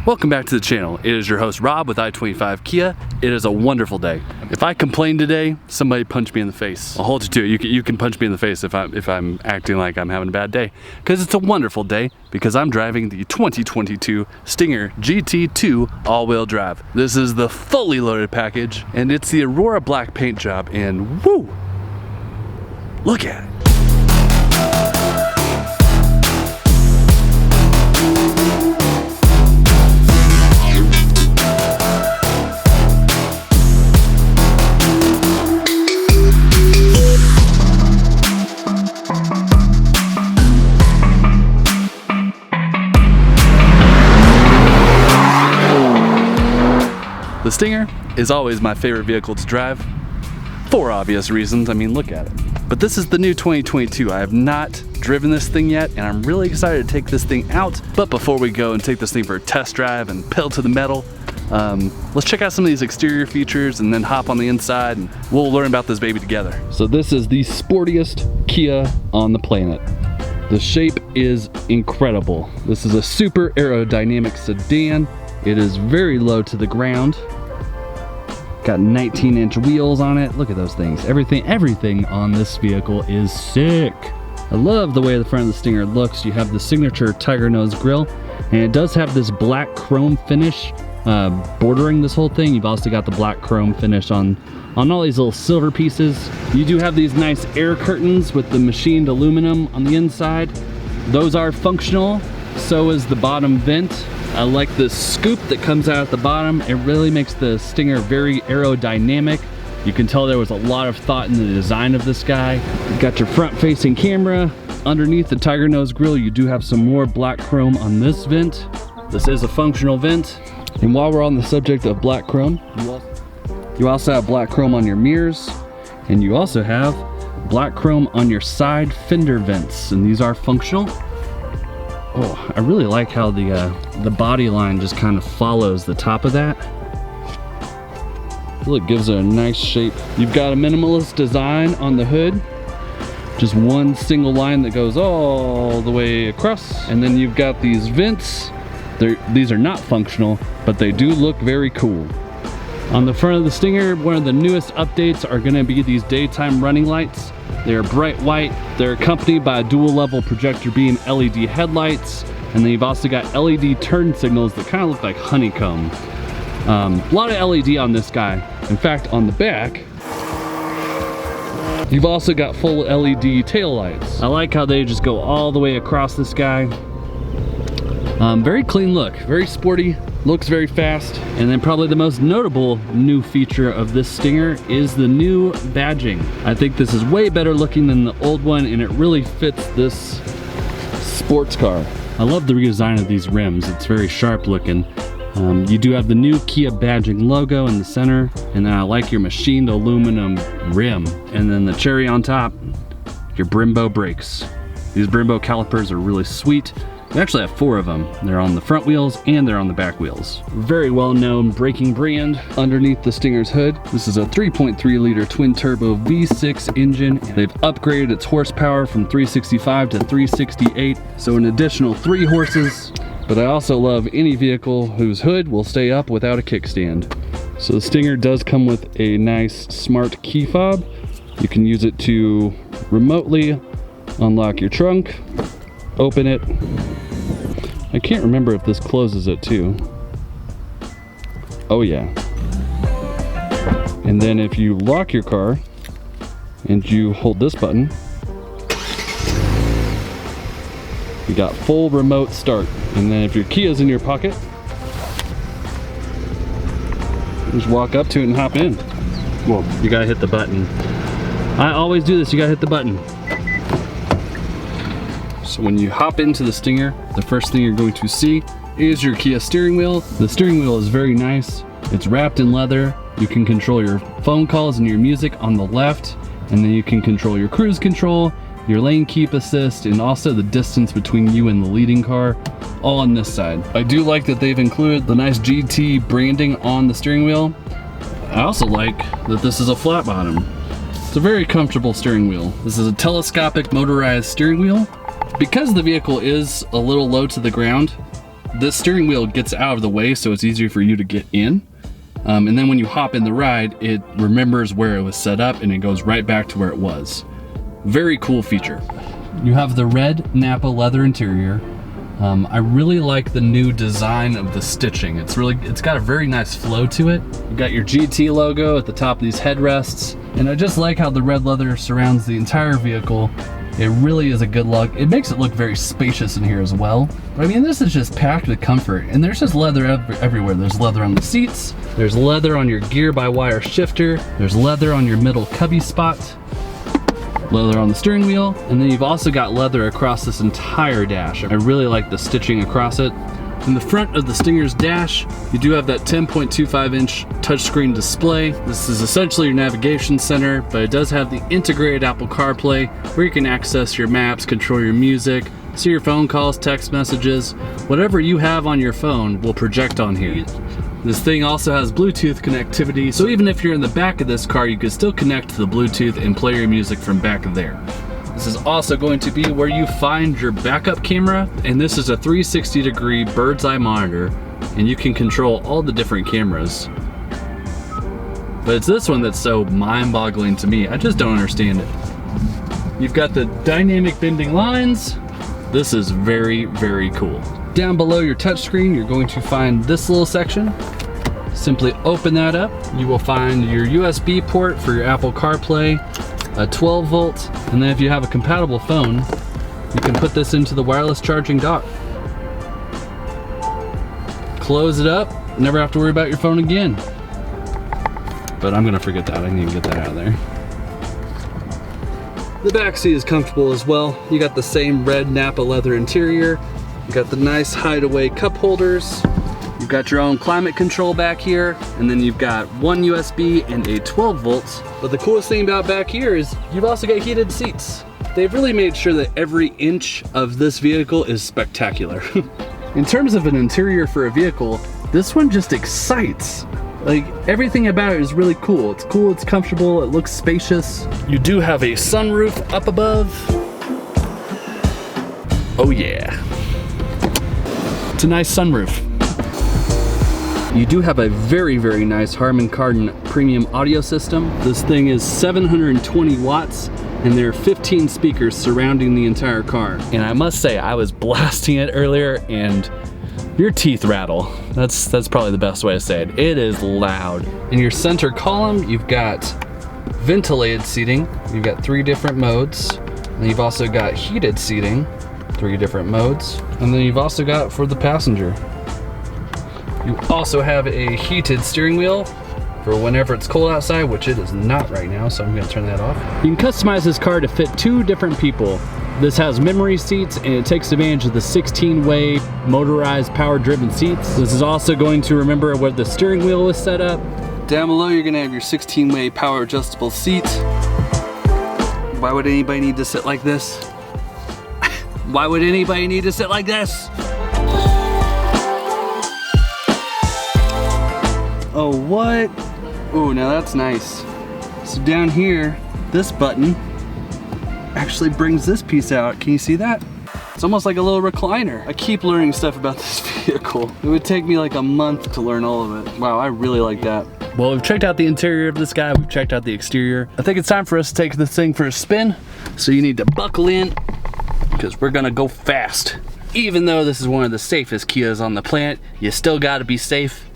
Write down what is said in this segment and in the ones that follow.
Welcome back to the channel. It is your host Rob with I-25 Kia. It is a wonderful day. If I complain today, somebody punch me in the face. I'll hold you to it. You can punch me in the face if I'm acting like I'm having a bad day. Because it's a wonderful day because I'm driving the 2022 Stinger GT2 all-wheel drive. This is the fully loaded package and it's the Aurora black paint job and woo! Look at it. The Stinger is always my favorite vehicle to drive for obvious reasons. I mean, look at it. But this is the new 2022. I have not driven this thing yet and I'm really excited to take this thing out. But before we go and take this thing for a test drive and pedal to the metal, let's check out some of these exterior features and then hop on the inside and we'll learn about this baby together. So this is the sportiest Kia on the planet. The shape is incredible. This is a super aerodynamic sedan. It is very low to the ground. Got 19-inch wheels on it. Look at those things. Everything on this vehicle is sick. I love the way the front of the Stinger looks. You have the signature tiger nose grille, and it does have this black chrome finish bordering this whole thing. You've also got the black chrome finish on all these little silver pieces. You do have these nice air curtains with the machined aluminum on the inside. Those are functional. So is the bottom vent. I like the scoop that comes out at the bottom. It really makes the Stinger very aerodynamic. You can tell there was a lot of thought in the design of this guy. You've got your front-facing camera. Underneath the tiger nose grille, you do have some more black chrome on this vent. This is a functional vent. And while we're on the subject of black chrome, you also have black chrome on your mirrors, and you also have black chrome on your side fender vents, and these are functional. Oh, I really like how the body line just kind of follows the top of that. Look, gives it a nice shape. You've got a minimalist design on the hood. Just one single line that goes all the way across. And then you've got these vents. These are not functional, but they do look very cool. On the front of the Stinger, one of the newest updates are gonna be these daytime running lights. They're bright white. They're accompanied by a dual level projector beam LED headlights. And then you've also got LED turn signals that kind of look like honeycomb. A lot of LED on this guy. In fact, on the back, you've also got full LED tail lights. I like how they just go all the way across this guy. Very clean look, very sporty. Looks very fast. And then probably the most notable new feature of this Stinger is the new badging. I think this is way better looking than the old one and it really fits this sports car. I love the redesign of these rims. It's very sharp looking. You do have the new Kia badging logo in the center, and then I like your machined aluminum rim. And then the cherry on top, your Brembo brakes. These Brembo calipers are really sweet. We actually have 4 of them. They're on the front wheels and they're on the back wheels. Very well-known braking brand underneath the Stinger's hood. This is a 3.3 liter twin turbo V6 engine. They've upgraded its horsepower from 365 to 368, so an additional 3 horses. But I also love any vehicle whose hood will stay up without a kickstand. So the Stinger does come with a nice smart key fob. You can use it to remotely unlock your trunk, open it. I can't remember if this closes it too. Oh yeah. And then if you lock your car and you hold this button, you got full remote start. And then if your key is in your pocket, just walk up to it and hop in. Well, you gotta hit the button. I always do this, you gotta hit the button. So when you hop into the Stinger, the first thing you're going to see is your Kia steering wheel. The steering wheel is very nice. It's wrapped in leather. You can control your phone calls and your music on the left, and then you can control your cruise control, your lane keep assist, and also the distance between you and the leading car, all on this side. I do like that they've included the nice GT branding on the steering wheel. I also like that this is a flat bottom. It's a very comfortable steering wheel. This is a telescopic motorized steering wheel. Because the vehicle is a little low to the ground, this steering wheel gets out of the way so it's easier for you to get in. And then when you hop in the ride, it remembers where it was set up and it goes right back to where it was. Very cool feature. You have the red Napa leather interior. I really like the new design of the stitching. It's got a very nice flow to it. You got your GT logo at the top of these headrests. And I just like how the red leather surrounds the entire vehicle. It really is a good look. It makes it look very spacious in here as well. But I mean, this is just packed with comfort, and there's just leather everywhere. There's leather on the seats, there's leather on your gear-by-wire shifter, there's leather on your middle cubby spot, leather on the steering wheel, and then you've also got leather across this entire dash. I really like the stitching across it. In the front of the Stinger's dash, you do have that 10.25-inch touchscreen display. This is essentially your navigation center, but it does have the integrated Apple CarPlay where you can access your maps, control your music, see your phone calls, text messages. Whatever you have on your phone will project on here. This thing also has Bluetooth connectivity, so even if you're in the back of this car, you can still connect to the Bluetooth and play your music from back there. This is also going to be where you find your backup camera, and this is a 360-degree bird's eye monitor, and you can control all the different cameras. But it's this one that's so mind-boggling to me. I just don't understand it. You've got the dynamic bending lines. This is very, very cool. Down below your touchscreen, you're going to find this little section. Simply open that up. You will find your USB port for your Apple CarPlay, a 12 volt, and then if you have a compatible phone, you can put this into the wireless charging dock. Close it up, never have to worry about your phone again. But I'm gonna forget that, I need to get that out of there. The back seat is comfortable as well. You got the same red Napa leather interior. You got the nice hideaway cup holders. You've got your own climate control back here, and then you've got one USB and a 12 volts. But the coolest thing about back here is you've also got heated seats. They've really made sure that every inch of this vehicle is spectacular. In terms of an interior for a vehicle, this one just excites. Like, everything about it is really cool. It's cool, it's comfortable, it looks spacious. You do have a sunroof up above. Oh yeah. It's a nice sunroof. You do have a very, very nice Harman Kardon premium audio system. This thing is 720 watts and there are 15 speakers surrounding the entire car. And I must say, I was blasting it earlier and your teeth rattle. That's probably the best way to say it. It is loud. In your center column, you've got ventilated seating. You've got 3 different modes. And you've also got heated seating, 3 different modes. And then you've also got for the passenger. You also have a heated steering wheel for whenever it's cold outside, which it is not right now, so I'm gonna turn that off. You can customize this car to fit 2 different people. This has memory seats and it takes advantage of the 16-way motorized power-driven seats. This is also going to remember where the steering wheel is set up. Down below you're gonna have your 16-way power adjustable seat. Why would anybody need to sit like this? Why would anybody need to sit like this? Oh, what? Oh, now that's nice. So down here, this button actually brings this piece out. Can you see that? It's almost like a little recliner. I keep learning stuff about this vehicle. It would take me like a month to learn all of it. Wow, I really like that. Well, we've checked out the interior of this guy. We've checked out the exterior. I think it's time for us to take this thing for a spin. So you need to buckle in because we're gonna go fast. Even though this is one of the safest Kias on the planet, you still gotta be safe,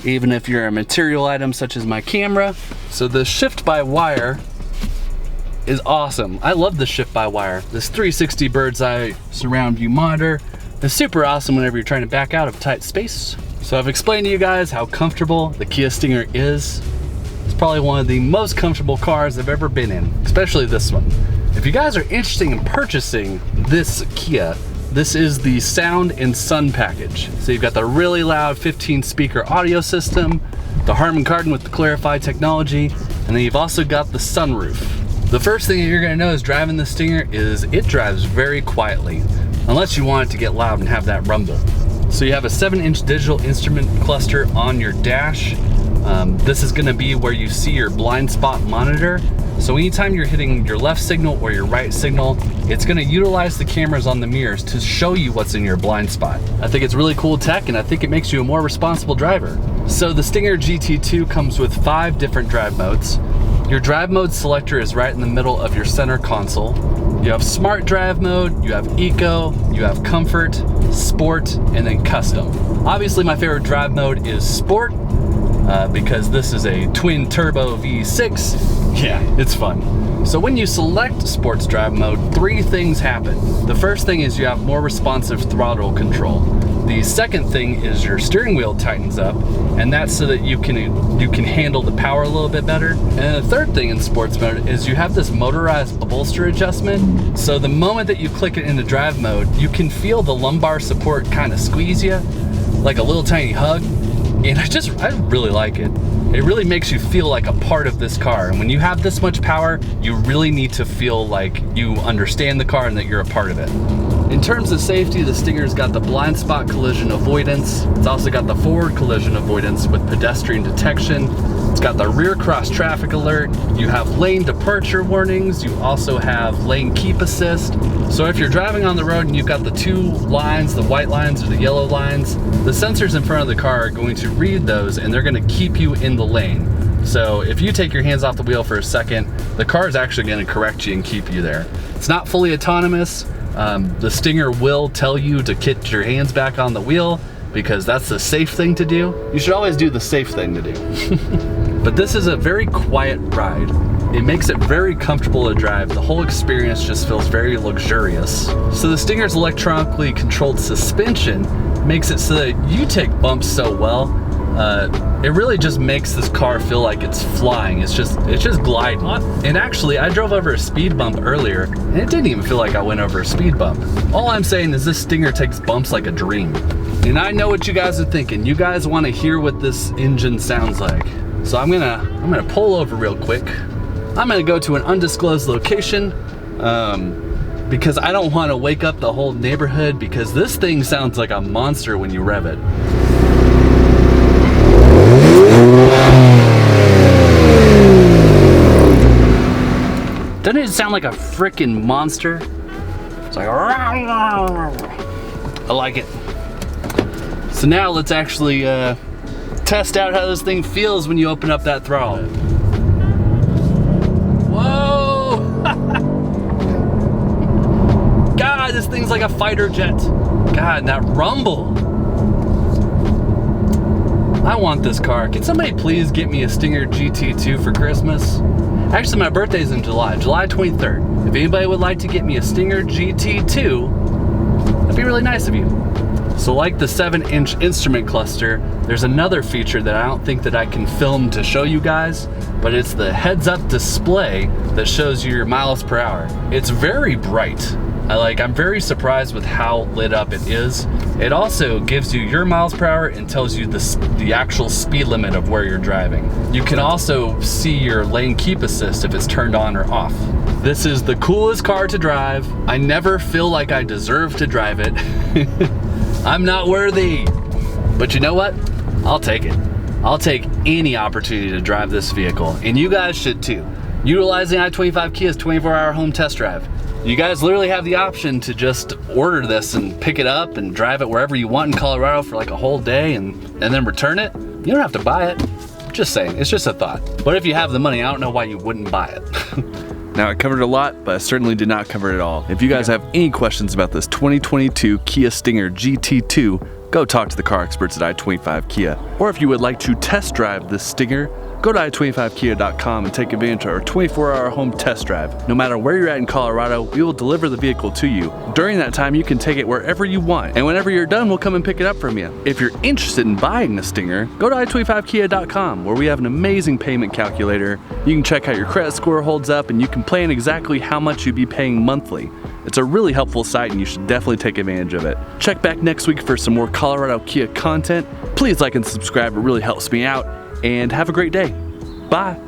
even if you're a material item such as my camera. So the shift-by-wire is awesome. I love the shift-by-wire. This 360 bird's eye surround view monitor is super awesome whenever you're trying to back out of a tight space. So I've explained to you guys how comfortable the Kia Stinger is. It's probably one of the most comfortable cars I've ever been in, especially this one. If you guys are interested in purchasing this Kia, this is the Sound and Sun package. So you've got the really loud 15 speaker audio system, the Harman Kardon with the Clarify technology, and then you've also got the sunroof. The first thing you're gonna notice driving the Stinger is it drives very quietly, unless you want it to get loud and have that rumble. So you have a 7-inch digital instrument cluster on your dash. This is gonna be where you see your blind spot monitor. So anytime you're hitting your left signal or your right signal, it's gonna utilize the cameras on the mirrors to show you what's in your blind spot. I think it's really cool tech, and I think it makes you a more responsible driver. So the Stinger GT2 comes with 5 different drive modes. Your drive mode selector is right in the middle of your center console. You have Smart Drive Mode, you have Eco, you have Comfort, Sport, and then Custom. Obviously my favorite drive mode is Sport, because this is a twin turbo V6. Yeah, it's fun. So when you select Sports Drive Mode, 3 things happen. The first thing is you have more responsive throttle control. The second thing is your steering wheel tightens up, and that's so that you can handle the power a little bit better. And the third thing in sports mode is you have this motorized bolster adjustment. So the moment that you click it into drive mode, you can feel the lumbar support kind of squeeze you, like a little tiny hug. And I really like it. It really makes you feel like a part of this car. And when you have this much power, you really need to feel like you understand the car and that you're a part of it. In terms of safety, the Stinger's got the blind spot collision avoidance. It's also got the forward collision avoidance with pedestrian detection. It's got the rear cross traffic alert. You have lane departure warnings. You also have lane keep assist. So if you're driving on the road and you've got the 2 lines, the white lines or the yellow lines, the sensors in front of the car are going to read those and they're going to keep you in the lane. So if you take your hands off the wheel for a second, the car is actually going to correct you and keep you there. It's not fully autonomous. The Stinger will tell you to get your hands back on the wheel because that's the safe thing to do. You should always do the safe thing to do. But this is a very quiet ride. It makes it very comfortable to drive. The whole experience just feels very luxurious. So the Stinger's electronically controlled suspension makes it so that you take bumps so well. It really just makes this car feel like it's flying. It's just gliding. And actually, I drove over a speed bump earlier, and it didn't even feel like I went over a speed bump. All I'm saying is this Stinger takes bumps like a dream. And I know what you guys are thinking. You guys want to hear what this engine sounds like. So I'm gonna pull over real quick. I'm gonna go to an undisclosed location because I don't want to wake up the whole neighborhood because this thing sounds like a monster when you rev it. Doesn't it sound like a freaking monster? It's like, I like it. So now let's actually test out how this thing feels when you open up that throttle. Whoa! God, this thing's like a fighter jet. God, that rumble. I want this car. Can somebody please get me a Stinger GT2 for Christmas? Actually, my birthday's in July 23rd. If anybody would like to get me a Stinger GT2, that'd be really nice of you. So like the 7-inch instrument cluster, there's another feature that I don't think that I can film to show you guys, but it's the heads-up display that shows you your miles per hour. It's very bright. I'm very surprised with how lit up it is. It also gives you your miles per hour and tells you the actual speed limit of where you're driving. You can also see your lane keep assist if it's turned on or off. This is the coolest car to drive. I never feel like I deserve to drive it. I'm not worthy. But you know what? I'll take it. I'll take any opportunity to drive this vehicle, and you guys should too. Utilizing I-25 Kia's 24-hour home test drive. You guys literally have the option to just order this and pick it up and drive it wherever you want in Colorado for like a whole day and then return it. You don't have to buy it. Just saying, it's just a thought. But if you have the money, I don't know why you wouldn't buy it. Now, I covered a lot, but I certainly did not cover it all. If you guys have any questions about this 2022 Kia Stinger GT2, go talk to the car experts at I-25 Kia. Or if you would like to test drive this Stinger, go to i25kia.com and take advantage of our 24-hour home test drive. No matter where you're at in Colorado, we will deliver the vehicle to you. During that time, you can take it wherever you want, and whenever you're done, we'll come and pick it up from you. If you're interested in buying a Stinger, go to i25kia.com, where we have an amazing payment calculator. You can check how your credit score holds up, and you can plan exactly how much you'd be paying monthly. It's a really helpful site, and you should definitely take advantage of it. Check back next week for some more Colorado Kia content. Please like and subscribe, it really helps me out. And have a great day. Bye.